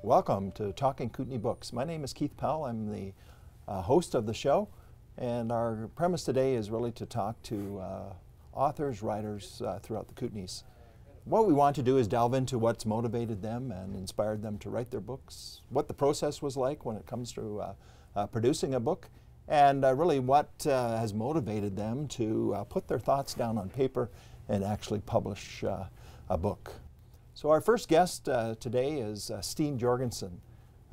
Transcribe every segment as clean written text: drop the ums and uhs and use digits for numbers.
Welcome to Talking Kootenay Books. My name is Keith Powell. I'm the host of the show, and our premise today is really to talk to authors, writers throughout the Kootenays. What we want to do is delve into what's motivated them and inspired them to write their books, what the process was like when it comes to producing a book, and really what has motivated them to put their thoughts down on paper and actually publish a book. So our first guest today is Steen Jørgensen.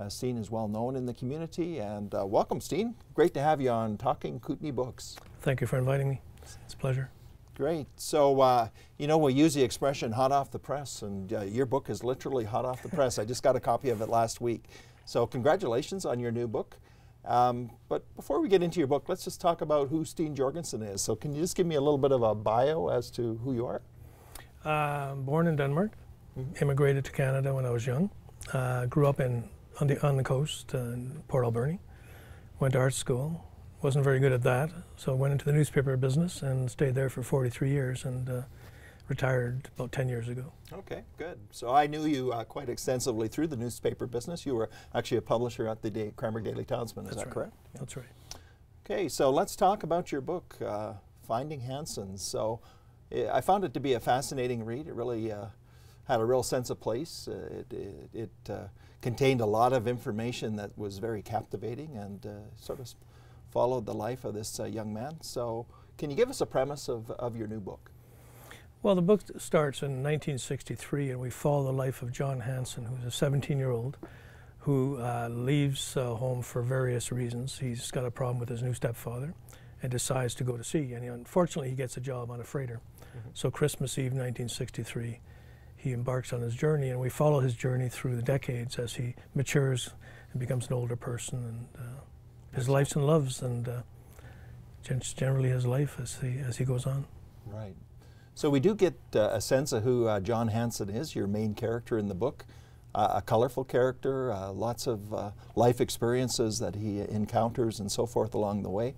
Steen is well known in the community, and welcome, Steen. Great to have you on Talking Kootenay Books. Thank you for inviting me. It's a pleasure. Great. So, you know, we use the expression hot off the press, and your book is literally hot off the press. I just got a copy of it last week. So congratulations on your new book. But before we get into your book, let's just talk about who Steen Jørgensen is. So can you just give me a little bit of a bio as to who you are? Born in Denmark. Immigrated to Canada when I was young. Grew up on the coast in Port Alberni. Went to art school. Wasn't very good at that, so went into the newspaper business and stayed there for 43 years and retired about 10 years ago. Okay, good. So I knew you quite extensively through the newspaper business. You were actually a publisher at the Cranberry Daily Townsman, is that correct? Yeah. That's right. Okay, so let's talk about your book, Finding Hansen. So I found it to be a fascinating read. It really had a real sense of place. It contained a lot of information that was very captivating and sort of followed the life of this young man. So can you give us a premise of your new book? Well, the book starts in 1963, and we follow the life of John Hansen, who's a 17-year-old who leaves home for various reasons. He's got a problem with his new stepfather and decides to go to sea, and unfortunately he gets a job on a freighter. So Christmas Eve 1963, he embarks on his journey, and we follow his journey through the decades as he matures and becomes an older person, and his lives and loves, and generally his life as he goes on. Right. So we do get a sense of who John Hansen is, your main character in the book. A colorful character, lots of life experiences that he encounters and so forth along the way.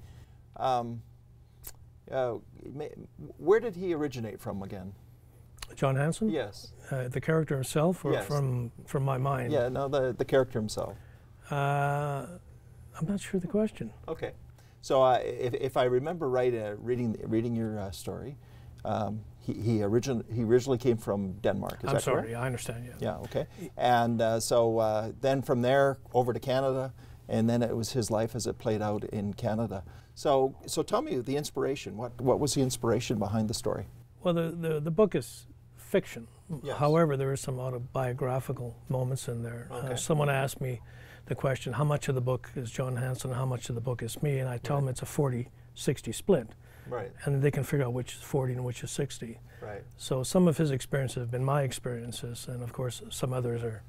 Where did he originate from again? John Hansen? Yes. The character himself, or yes. from my mind? Yeah, no, the character himself. I'm not sure the question. Okay. So if I remember right, reading your story, he originally came from Denmark, is that correct? I'm sorry, I understand, yeah. Yeah, okay. And so then from there over to Canada, and then it was his life as it played out in Canada. So tell me the inspiration. What was the inspiration behind the story? Well, the book is fiction. Yes. However, there are some autobiographical moments in there. Okay. Someone asked me the question, how much of the book is John Hansen, how much of the book is me? And I tell them it's a 40-60 split. Right. And they can figure out which is 40 and which is 60. Right. So some of his experiences have been my experiences, and of course some others are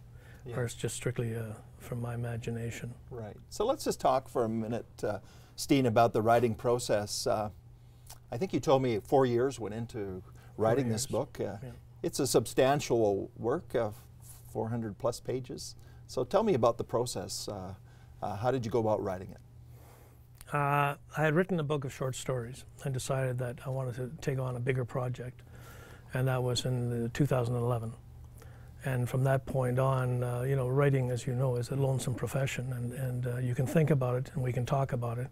just strictly from my imagination. Right. So let's just talk for a minute, Steen, about the writing process. I think you told me 4 years went into writing this book. Yeah. It's a substantial work of 400 plus pages. So tell me about the process. How did you go about writing it? I had written a book of short stories and decided that I wanted to take on a bigger project, and that was in 2011. And from that point on, you know, writing, as you know, is a lonesome profession, and you can think about it and we can talk about it,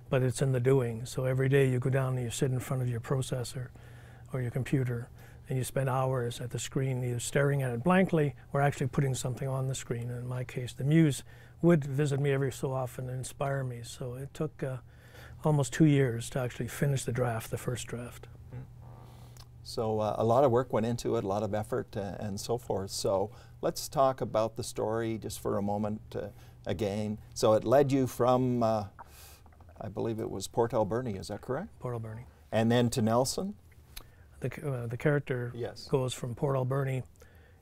but it's in the doing. So every day you go down and you sit in front of your processor or your computer, and you spend hours at the screen either staring at it blankly or actually putting something on the screen. And in my case, the muse would visit me every so often and inspire me. So it took almost 2 years to actually finish the first draft. So a lot of work went into it, a lot of effort and so forth. So let's talk about the story just for a moment again. So it led you from, I believe it was Port Alberni, is that correct? Port Alberni. And then to Nelson? The character goes from Port Alberni.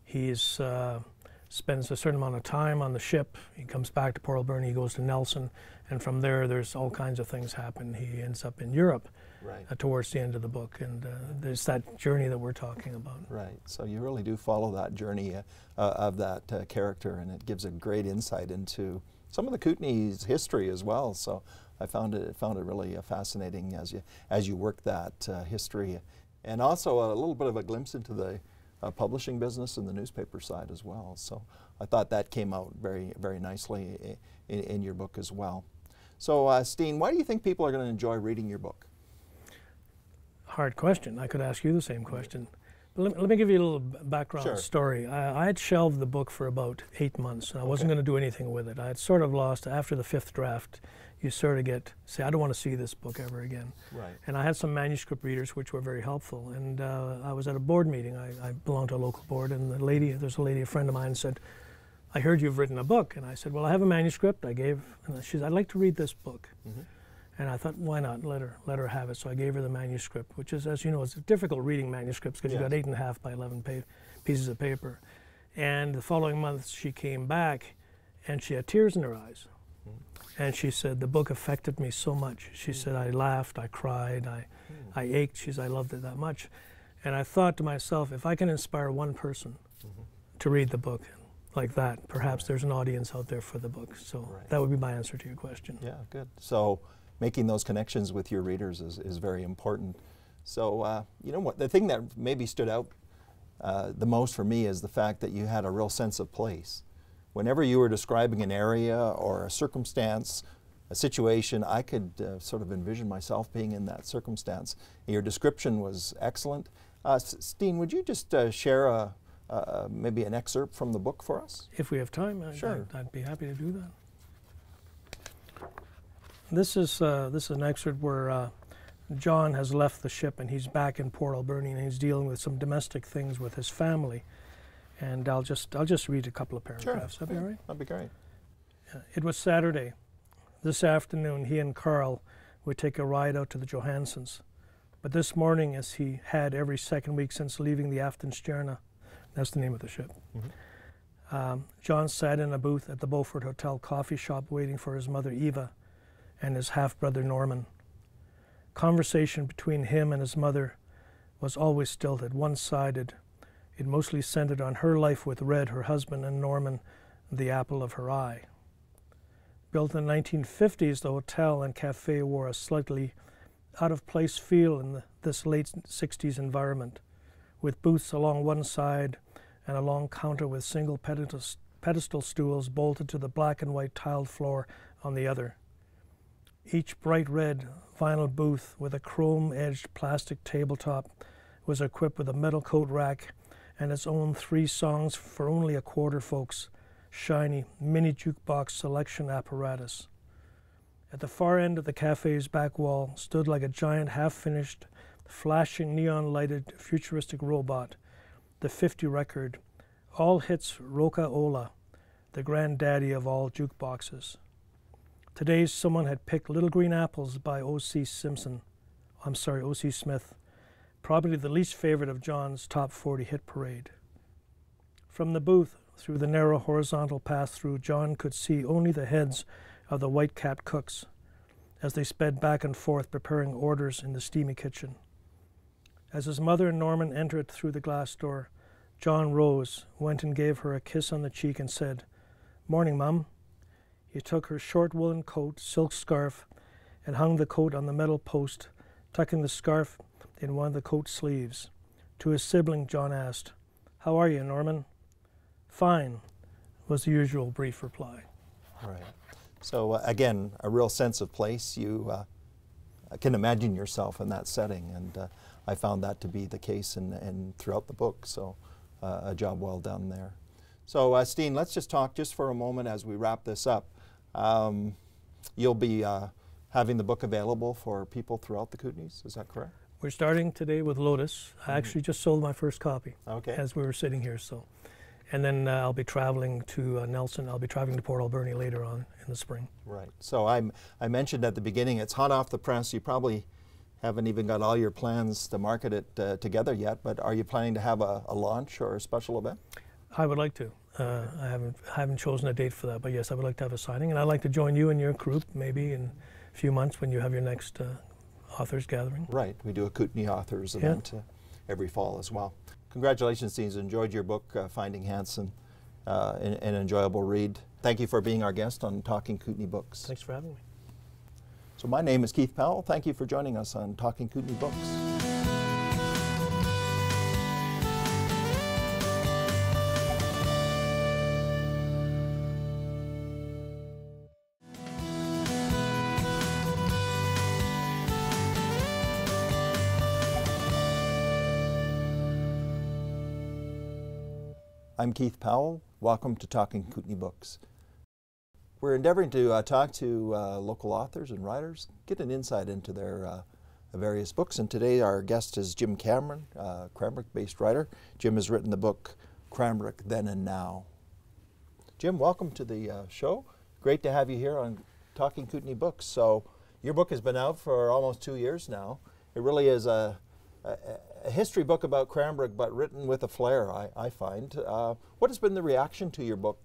He's spends a certain amount of time on the ship. He comes back to Port Alberni, he goes to Nelson, and from there there's all kinds of things happen. He ends up in Europe towards the end of the book, and there's that journey that we're talking about. Right, so you really do follow that journey of that character, and it gives a great insight into some of the Kootenay's history as well. So I found it really fascinating as you work that history, and also a little bit of a glimpse into the publishing business and the newspaper side as well. So I thought that came out very, very nicely in your book as well. So Steen, why do you think people are going to enjoy reading your book? Hard question. I could ask you the same question. But let me give you a little background story. I had shelved the book for about 8 months, and I wasn't going to do anything with it. I had sort of lost, after the 5th draft, you sort of say, I don't want to see this book ever again. Right. And I had some manuscript readers which were very helpful. And I was at a board meeting. I belong to a local board, and there's a lady, a friend of mine, said, I heard you've written a book. And I said, well, I have a manuscript. And she said, I'd like to read this book. Mm-hmm. And I thought, why not? Let her have it. So I gave her the manuscript, which is, as you know, it's difficult reading manuscripts because you've got 8.5 by 11 pieces of paper. And the following month, she came back, and she had tears in her eyes. And she said, the book affected me so much. She said, I laughed, I cried, I ached. She said, I loved it that much. And I thought to myself, if I can inspire one person to read the book like that, perhaps there's an audience out there for the book. So that would be my answer to your question. Yeah, good. So making those connections with your readers is very important. So, you know what, the thing that maybe stood out the most for me is the fact that you had a real sense of place. Whenever you were describing an area or a circumstance, a situation, I could sort of envision myself being in that circumstance. Your description was excellent. Steen, would you just share maybe an excerpt from the book for us? If we have time, sure. I'd be happy to do that. This is an excerpt where John has left the ship and he's back in Port Alberni, and he's dealing with some domestic things with his family. And I'll just read a couple of paragraphs. Sure. That'd be all right? That'd be great. It was Saturday. This afternoon, he and Carl would take a ride out to the Johansons. But this morning, as he had every second week since leaving the Aftenstjerne, that's the name of the ship, John sat in a booth at the Beaufort Hotel coffee shop waiting for his mother Eva and his half-brother Norman. Conversation between him and his mother was always stilted, one-sided. It mostly centered on her life with Red, her husband, and Norman, the apple of her eye. Built in the 1950s, the hotel and cafe wore a slightly out-of-place feel in this late 60s environment, with booths along one side and a long counter with single pedestal stools bolted to the black and white tiled floor on the other. Each bright red vinyl booth with a chrome-edged plastic tabletop was equipped with a metal coat rack and its own 3 songs for only a quarter folks, shiny mini jukebox selection apparatus. At the far end of the cafe's back wall stood like a giant half-finished, flashing neon-lighted futuristic robot, the 50 record, All Hits Roca Ola, the granddaddy of all jukeboxes. Today someone had picked Little Green Apples by O.C. Smith, probably the least favorite of John's top 40 hit parade. From the booth, through the narrow horizontal pass-through, John could see only the heads of the white-capped cooks as they sped back and forth preparing orders in the steamy kitchen. As his mother and Norman entered through the glass door, John rose, went and gave her a kiss on the cheek and said, "Morning, Mum." He took her short woolen coat, silk scarf, and hung the coat on the metal post, tucking the scarf in one of the coat sleeves. To his sibling, John asked, "How are you, Norman?" "Fine," was the usual brief reply. Right. So again, a real sense of place. You can imagine yourself in that setting, and I found that to be the case and throughout the book. So a job well done there. So Steen, let's just talk just for a moment as we wrap this up. You'll be having the book available for people throughout the Kootenays, is that correct? We're starting today with Lotus. I actually just sold my first copy as we were sitting here. So, and then I'll be traveling to Nelson. I'll be traveling to Port Alberni later on in the spring. Right. So I mentioned at the beginning, it's hot off the press. You probably haven't even got all your plans to market it together yet, but are you planning to have a launch or a special event? I would like to. I haven't chosen a date for that, but yes, I would like to have a signing, and I'd like to join you and your group maybe in a few months when you have your next authors gathering. Right. We do a Kootenay authors event every fall as well. Congratulations, Steen. Enjoyed your book, Finding Hanson. An enjoyable read. Thank you for being our guest on Talking Kootenay Books. Thanks for having me. So my name is Keith Powell. Thank you for joining us on Talking Kootenay Books. I'm Keith Powell. Welcome to Talking Kootenay Books. We're endeavoring to talk to local authors and writers, get an insight into their various books. And today our guest is Jim Cameron, Cranbrook-based writer. Jim has written the book Cranbrook Then and Now. Jim, welcome to the show. Great to have you here on Talking Kootenay Books. So your book has been out for almost 2 years now. It really is a history book about Cranbrook, but written with a flair, I find. What has been the reaction to your book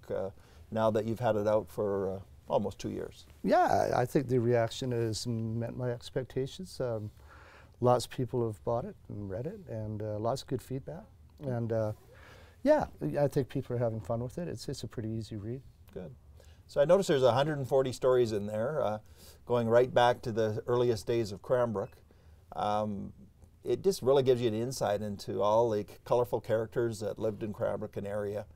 now that you've had it out for almost 2 years? Yeah, I think the reaction has met my expectations. Lots of people have bought it and read it, and lots of good feedback. And yeah, I think people are having fun with it. It's a pretty easy read. Good. So I noticed there's 140 stories in there, going right back to the earliest days of Cranbrook. It just really gives you an insight into all the colorful characters that lived in Cranbrook and area.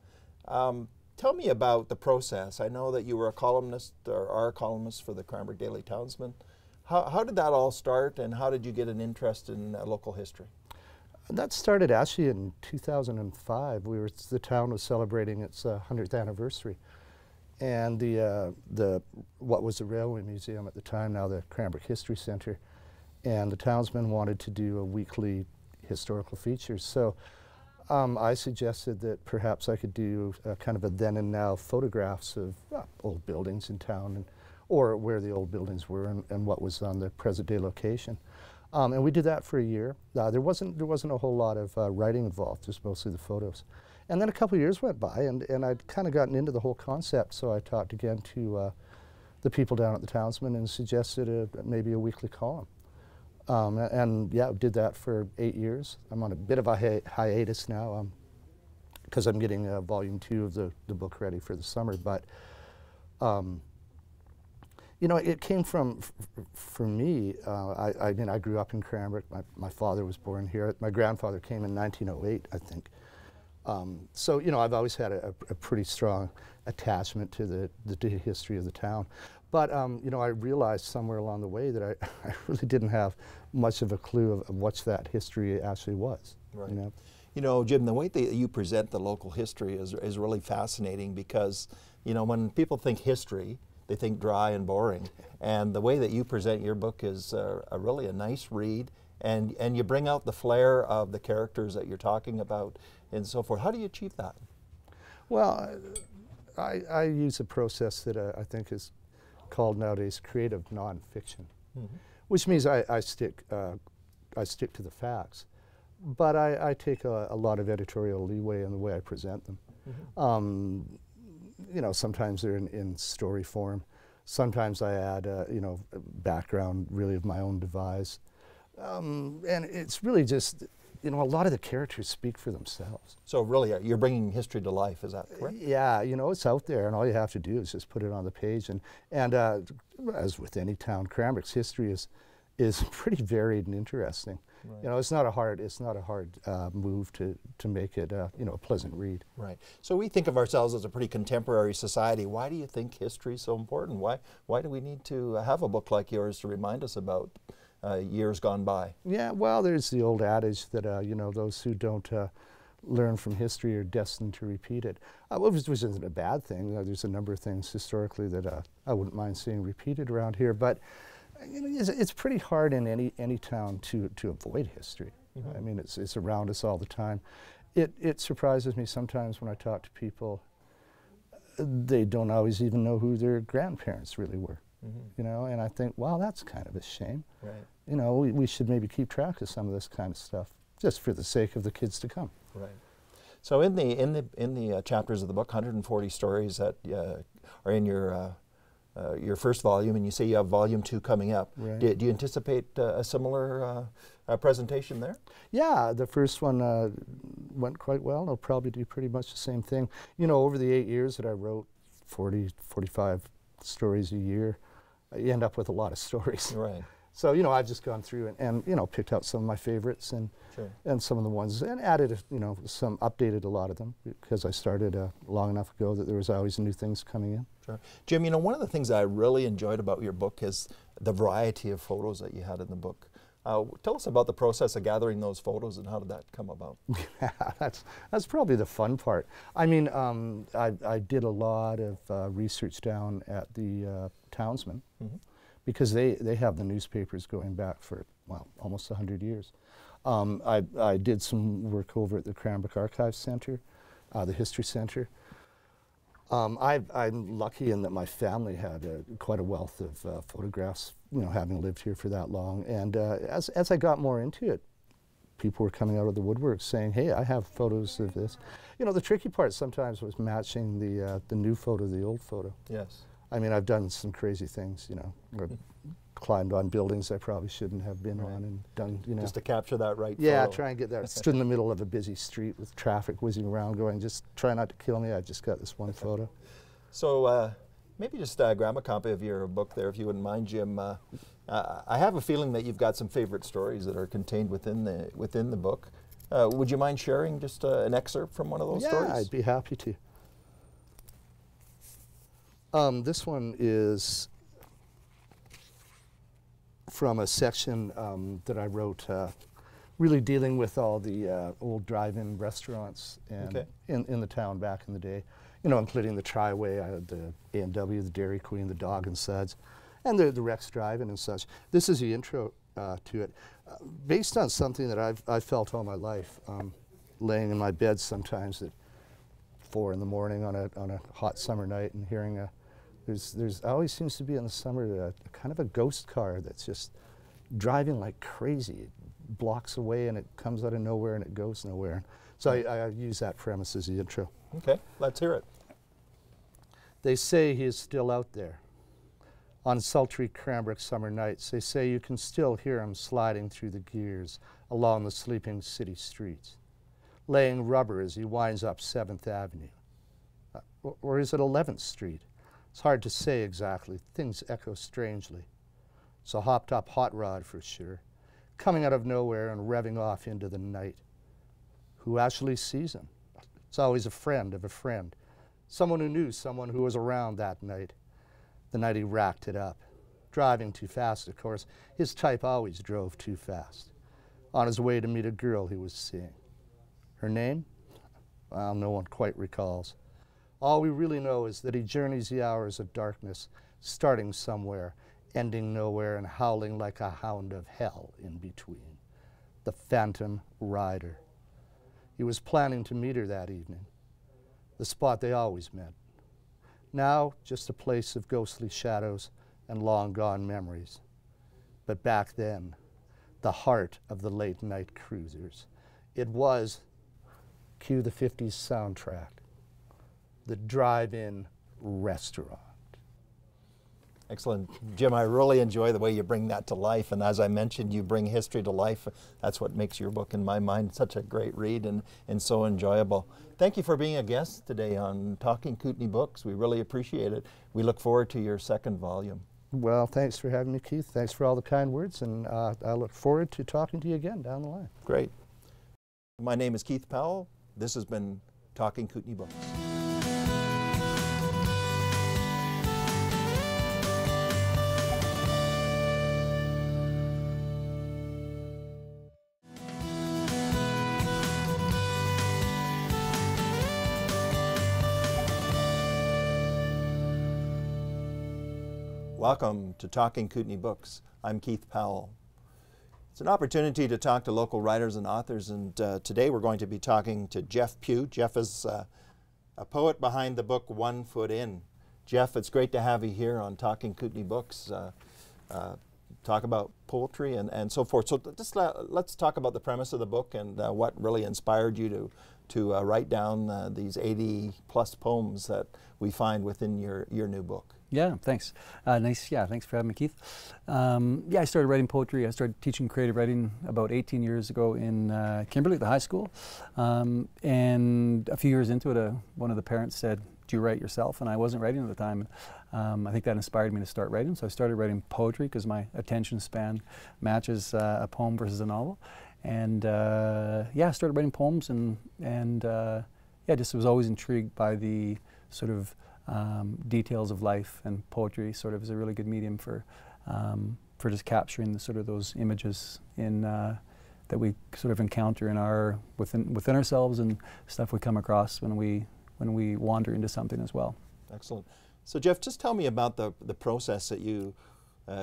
Tell me about the process. I know that you were a columnist, or are a columnist for the Cranbrook Daily Townsman. How did that all start, and how did you get an interest in local history? That started actually in 2005. The town was celebrating its 100th anniversary. And what was the Railway Museum at the time, now the Cranbrook History Center, and the townsmen wanted to do a weekly historical feature. So I suggested that perhaps I could do kind of a then and now photographs of old buildings in town, or where the old buildings were and what was on the present day location. And we did that for a year. There wasn't a whole lot of writing involved, just mostly the photos. And then a couple of years went by, and I'd kind of gotten into the whole concept, so I talked again to the people down at the Townsman and suggested maybe a weekly column. And yeah, did that for 8 years. I'm on a bit of a hiatus now because I'm getting volume 2 of the book ready for the summer. But you know, it came from, for me, I mean, I grew up in Cranbrook. My father was born here. My grandfather came in 1908, I think. So, you know, I've always had a pretty strong attachment to the history of the town. But, you know, I realized somewhere along the way that I really didn't have much of a clue of what that history actually was. Right. You know? Jim, the way that you present the local history is really fascinating because, you know, when people think history, they think dry and boring. And the way that you present your book is really a nice read. And you bring out the flair of the characters that you're talking about and so forth. How do you achieve that? Well, I use a process that I think is called nowadays creative nonfiction, which means I stick to the facts, but I take a lot of editorial leeway in the way I present them. You know, sometimes they're in story form. Sometimes I add you know, background really of my own devise. And it's really just, you know, a lot of the characters speak for themselves. So really, you're bringing history to life, is that correct? Yeah, you know, it's out there, and all you have to do is just put it on the page. And as with any town, Cranbrook's history is pretty varied and interesting. Right. You know, it's not a hard move to make it you know, a pleasant read. Right. So we think of ourselves as a pretty contemporary society. Why do you think history is so important? Why do we need to have a book like yours to remind us about years gone by? Yeah, well, there's the old adage that you know, those who don't learn from history are destined to repeat it, which isn't a bad thing. There's a number of things historically that I wouldn't mind seeing repeated around here, but you know, it's pretty hard in any town to avoid history. I mean, it's around us all the time. It surprises me sometimes when I talk to people. They don't always even know who their grandparents really were. You know, and I think, wow, that's kind of a shame. Right. You know, we should maybe keep track of some of this kind of stuff, just for the sake of the kids to come. Right. So in the chapters of the book, 140 stories that are in your first volume, and you say you have volume 2 coming up. Right. Do you anticipate a similar presentation there? Yeah, the first one went quite well. I'll probably do pretty much the same thing. You know, over the 8 years that I wrote 40, 45 stories a year, you end up with a lot of stories. Right. So, you know, I've just gone through and you know, picked out some of my favorites and some of the ones, and added, you know, updated a lot of them, because I started long enough ago that there was always new things coming in. Sure. Jim, you know, one of the things I really enjoyed about your book is the variety of photos that you had in the book. Tell us about the process of gathering those photos and how did that come about? Yeah, that's probably the fun part. I mean, I did a lot of research down at the Townsman, because they have the newspapers going back for, well, almost 100 years. I did some work over at the Cranbrook Archives Center, the History Center. I'm lucky in that my family had quite a wealth of photographs, you know, having lived here for that long. And as I got more into it, people were coming out of the woodwork saying, hey, I have photos of this. You know, the tricky part sometimes was matching the new photo to the old photo. Yes. I mean, I've done some crazy things, you know. Climbed on buildings I probably shouldn't have been on and done, you know. Just to capture that right Yeah, photo. try and get that. Stood in the middle of a busy street with traffic whizzing around going, just try not to kill me, I just got this one photo. So maybe just grab a copy of your book there if you wouldn't mind, Jim. I have a feeling that you've got some favorite stories that are contained within the book. Would you mind sharing just an excerpt from one of those stories? Yeah, I'd be happy to. This one is from a section that I wrote really dealing with all the old drive-in restaurants and in the town back in the day, you know, including the Triway, the A&W, the Dairy Queen, the Dog and Suds, and the Rex Drive-In and such. This is the intro to it, based on something that I've felt all my life, laying in my bed sometimes at 4 in the morning on a hot summer night and hearing there's always seems to be in the summer a kind of a ghost car that's just driving like crazy. It blocks away and it comes out of nowhere and it goes nowhere. So I use that premise as the intro. Okay, let's hear it. They say he is still out there. On sultry Cranbrook summer nights, they say you can still hear him sliding through the gears along the sleeping city streets, laying rubber as he winds up 7th Avenue. Or is it 11th Street? It's hard to say exactly. Things echo strangely. So hop-top hot rod for sure, coming out of nowhere and revving off into the night. Who actually sees him? It's always a friend of a friend, someone who knew someone who was around that night. The night he racked it up, driving too fast, of course. His type always drove too fast, on his way to meet a girl he was seeing. Her name? Well, no one quite recalls. All we really know is that he journeys the hours of darkness, starting somewhere, ending nowhere, and howling like a hound of hell in between. The Phantom Rider. He was planning to meet her that evening, the spot they always met. Now, just a place of ghostly shadows and long-gone memories. But back then, the heart of the late-night cruisers. It was, cue the 50s soundtrack, the drive-in restaurant. Excellent. Jim, I really enjoy the way you bring that to life, and as I mentioned, you bring history to life. That's what makes your book, in my mind, such a great read and so enjoyable. Thank you for being a guest today on Talking Kootenay Books. We really appreciate it. We look forward to your second volume. Well, thanks for having me, Keith. Thanks for all the kind words, and I look forward to talking to you again down the line. Great. My name is Keith Powell. This has been Talking Kootenay Books. Welcome to Talking Kootenay Books. I'm Keith Powell. It's an opportunity to talk to local writers and authors, and today we're going to be talking to Jeff Pugh. Jeff is a poet behind the book 1 Foot In. Jeff, it's great to have you here on Talking Kootenay Books. Talk about poetry and so forth. So just let's talk about the premise of the book and what really inspired you to write down these 80-plus poems that we find within your new book. Yeah, thanks. Thanks for having me, Keith. I started writing poetry. I started teaching creative writing about 18 years ago in Kimberley at the high school. And a few years into it, one of the parents said, "Do you write yourself?" And I wasn't writing at the time. I think that inspired me to start writing. So I started writing poetry because my attention span matches a poem versus a novel. And I started writing poems and just was always intrigued by the sort of details of life, and poetry sort of is a really good medium for for just capturing the sort of those images in that we sort of encounter in our within ourselves and stuff we come across when we wander into something as well. Excellent. So Jeff, just tell me about the process that you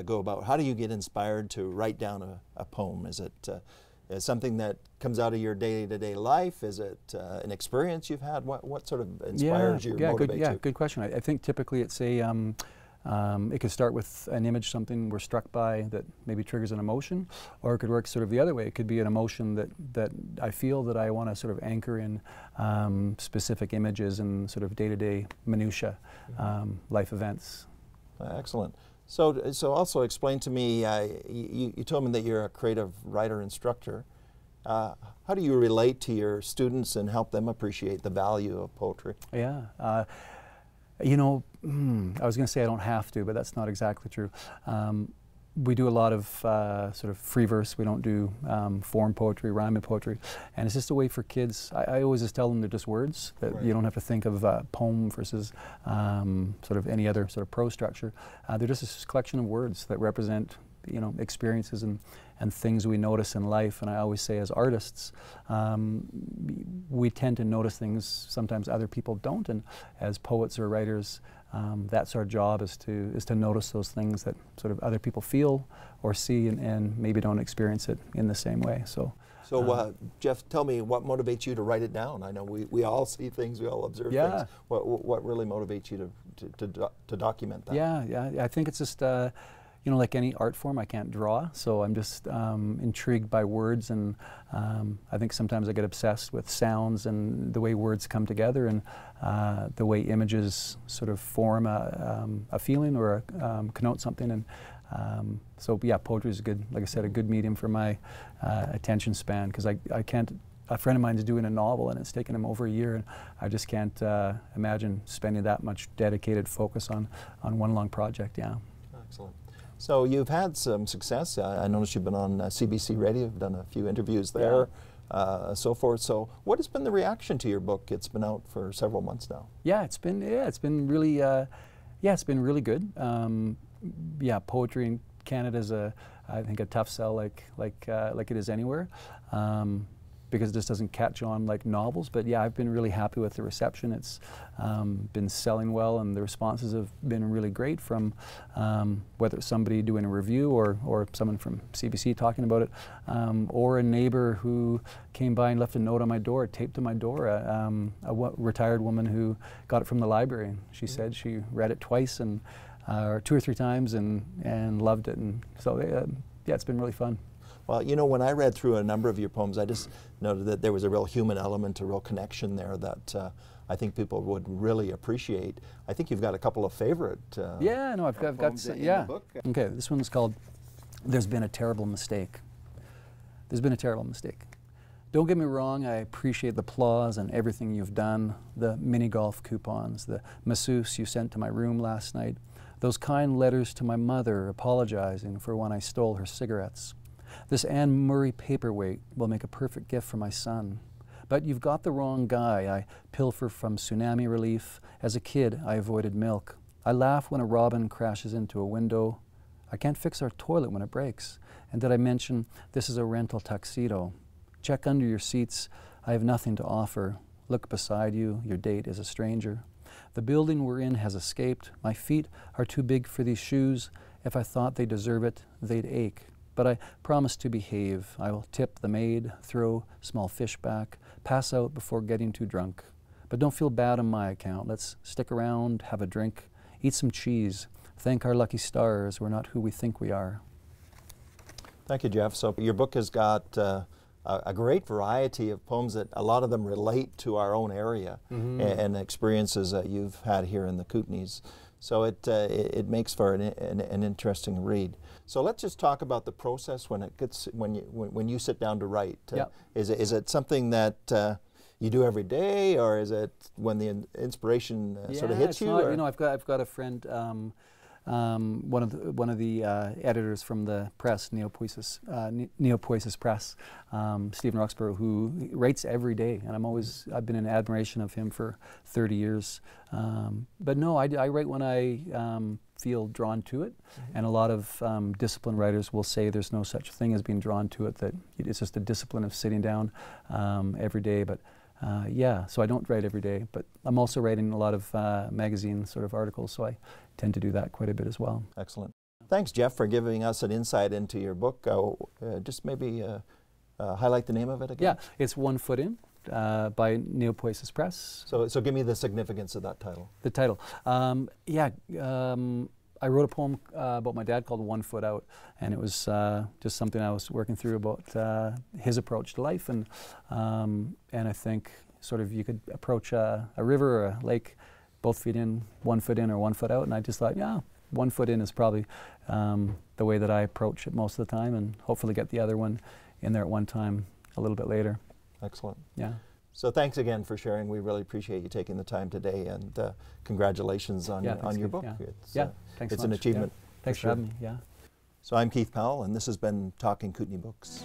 go about. How do you get inspired to write down a poem? Is it something that comes out of your day-to-day life? Is it an experience you've had? What sort of inspires you or motivates you? Good question. I think typically it's it could start with an image, something we're struck by that maybe triggers an emotion, or it could work sort of the other way. It could be an emotion that I feel that I want to sort of anchor in specific images and sort of day-to-day minutia, life events. Excellent. So also explain to me, you told me that you're a creative writer instructor. How do you relate to your students and help them appreciate the value of poetry? Yeah. You know, I was going to say I don't have to, but that's not exactly true. We do a lot of sort of free verse. We don't do form poetry, rhyming poetry. And it's just a way for kids. I always just tell them they're just words, that you don't have to think of poem versus sort of any other sort of prose structure. They're just a collection of words that represent, you know, experiences and things we notice in life. And I always say, as artists, we tend to notice things sometimes other people don't. And as poets or writers, that's our job, is to notice those things that sort of other people feel or see and maybe don't experience it in the same way. So Jeff, tell me, what motivates you to write it down? I know we all see things, we all observe things. What really motivates you to document that? Yeah. I think it's just you know, like any art form, I can't draw, so I'm just intrigued by words, and I think sometimes I get obsessed with sounds and the way words come together, and the way images sort of form a feeling or connote something. And so yeah, poetry is a good, like I said, a good medium for my attention span, because I can't. A friend of mine is doing a novel and it's taken him over a year, and I just can't imagine spending that much dedicated focus on one long project. Yeah. Excellent. So you've had some success. I noticed you've been on CBC Radio. You've done a few interviews there, so forth. So what has been the reaction to your book? It's been out for several months now. Yeah, it's been really it's been really good. Poetry in Canada is I think a tough sell, like it is anywhere. Because it just doesn't catch on like novels. But yeah, I've been really happy with the reception. It's been selling well, and the responses have been really great, from whether it's somebody doing a review or someone from CBC talking about it, or a neighbor who came by and left a note on my door, taped to my door, a retired woman who got it from the library. She said she read it twice and or 2 or 3 times and loved it. And so yeah, it's been really fun. Well, you know, when I read through a number of your poems, I just noted that there was a real human element, a real connection there that I think people would really appreciate. I think you've got a couple of favorite I've got some, in the book. Okay, this one's called "There's Been a Terrible Mistake." There's been a terrible mistake. Don't get me wrong, I appreciate the applause and everything you've done, the mini golf coupons, the masseuse you sent to my room last night, those kind letters to my mother apologizing for when I stole her cigarettes. This Anne Murray paperweight will make a perfect gift for my son. But you've got the wrong guy. I pilfer from tsunami relief. As a kid, I avoided milk. I laugh when a robin crashes into a window. I can't fix our toilet when it breaks. And did I mention this is a rental tuxedo? Check under your seats. I have nothing to offer. Look beside you. Your date is a stranger. The building we're in has escaped. My feet are too big for these shoes. If I thought they deserve it, they'd ache. But I promise to behave. I will tip the maid, throw small fish back, pass out before getting too drunk. But don't feel bad on my account. Let's stick around, have a drink, eat some cheese, thank our lucky stars we're not who we think we are. Thank you, Jeff. So your book has got a great variety of poems that a lot of them relate to our own area and experiences that you've had here in the Kootenays. So it makes for an interesting read. So let's just talk about the process when you sit down to write. Is it something that you do every day, or is it when the inspiration sort of hits you? Not, you know, I've got a friend one of the editors from the press, Neopoisis Press, Stephen Roxburgh, who writes every day, and I've been in admiration of him for 30 years. But no, I write when I feel drawn to it, and a lot of disciplined writers will say there's no such thing as being drawn to it, that it's just a discipline of sitting down every day. But yeah, so I don't write every day, but I'm also writing a lot of magazine sort of articles, so I tend to do that quite a bit as well. Excellent. Thanks, Jeff, for giving us an insight into your book. Just maybe highlight the name of it again. Yeah, it's One Foot In by Neopoisis Press. So give me the significance of that title. The title. I wrote a poem about my dad called One Foot Out, and it was just something I was working through about his approach to life, and I think sort of you could approach a river or a lake, both feet in, 1 foot in or 1 foot out, and I just thought, yeah, 1 foot in is probably the way that I approach it most of the time, and hopefully get the other one in there at one time a little bit later. Excellent. Yeah. So thanks again for sharing. We really appreciate you taking the time today, and congratulations on your book. Yeah, thanks it's much. an achievement. Yeah. Thanks for having me. Yeah. So I'm Keith Powell, and this has been Talking Kootenay Books.